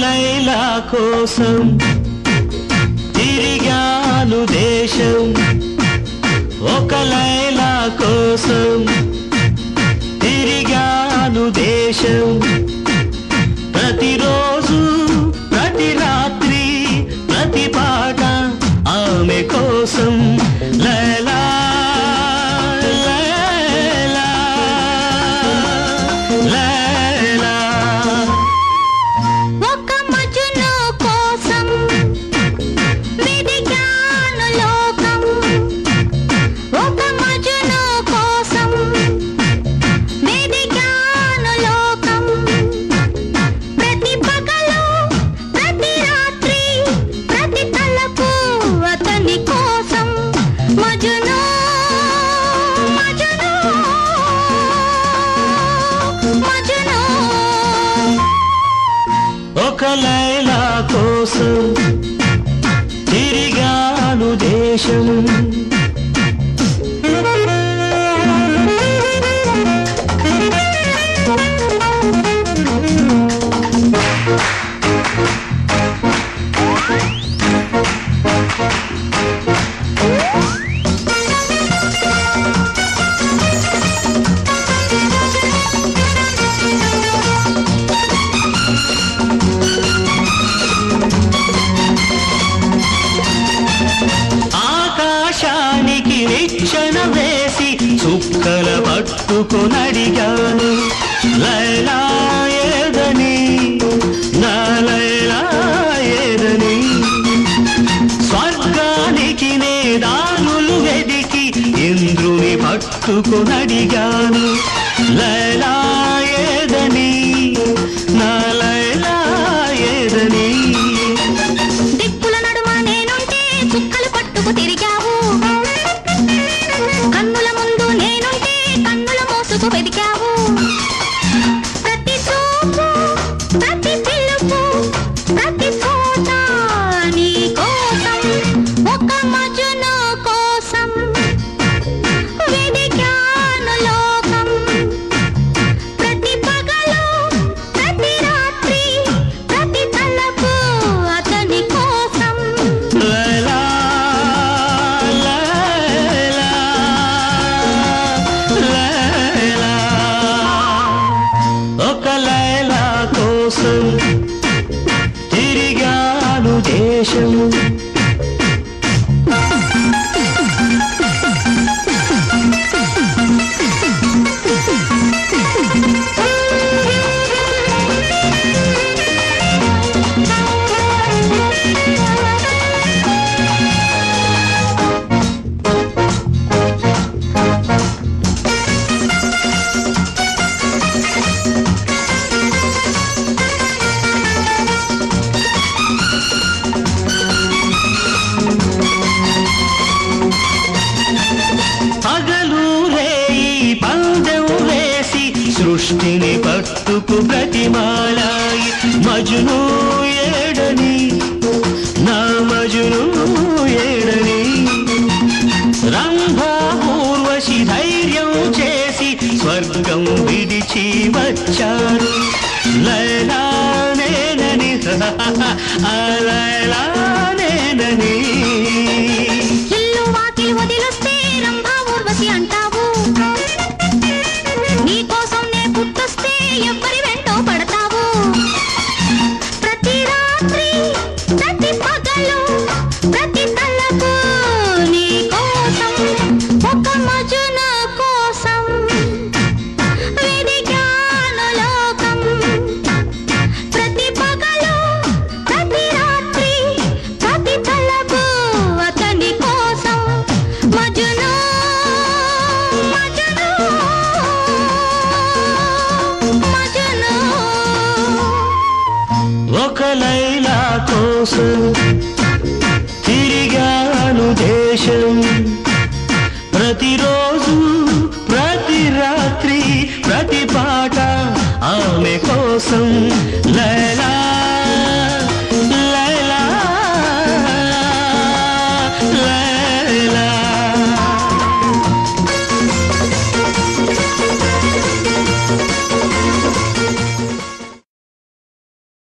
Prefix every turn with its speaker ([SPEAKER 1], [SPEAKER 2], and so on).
[SPEAKER 1] లైలా కోసం తిరిగాను దేశం, ఒక లైలా కోసం తిరిగాను దేశం. ప్రతిరోజు ప్రతి రాత్రి ప్రతి పాట ఆమె కోసం. లైలా లైలా లైలా ఒక లైలా కోసం తిరిగాను దేశం. ఆకాశానికి నిచ్చెన వేసి చుక్కల పట్టుకొనడిగాను, లైలా ఏదని నా లైలా ఏదని. స్వర్గానికి నే దారులు వెదికి ఇంద్రుని పట్టుకొనడిగాను, లైలా ఏదని నా లైలా ఏదని.
[SPEAKER 2] చుక్కలు పట్టుకు తిరిగావు, కన్నుల ముందు నేనుంటే కన్నుల మోసుకు వెదికావు. ప్రతి చూపు ప్రతి పిలుపు ప్రతి చోట నీ కోసం, ఒక మజును కోసం వెదికాను లోకం. ప్రతి పగలు ప్రతి రాత్రి ప్రతి తలపు అతని కోసం.
[SPEAKER 1] ఒక లైలా కోసం తిరిగాను దేశం. పగలు రేయి పందెం వేసి సృష్టిని పట్టుకు ప్రతిమాలాయి. మజును ఏడని నా మజును ఏడని. రంభా ఊర్వశి ధైర్యం చేసి స్వర్గం విడిచి వచ్చారు, లైలా నేనని లైలా నేనని.
[SPEAKER 2] ఇల్లు వాకిలి వదిలొస్తే రంభా ఊర్వశి అంటావు, నీ కోసం నే పుట్టొస్తే ఎవ్వరి వెంటో పడతావు. ప్రతి రాత్రి ప్రతి పగలు ప్రతి తలపు నీ కోసం, ఒక మజును కోసం వెదికాను లోకం. ప్రతి పగలు ప్రతి రాత్రి ప్రతి
[SPEAKER 1] కోసం తిరిగాను దేశం ప్రతిరోజు ప్రతి రాత్రి ప్రతి పాట ఆమె కోసం లైలా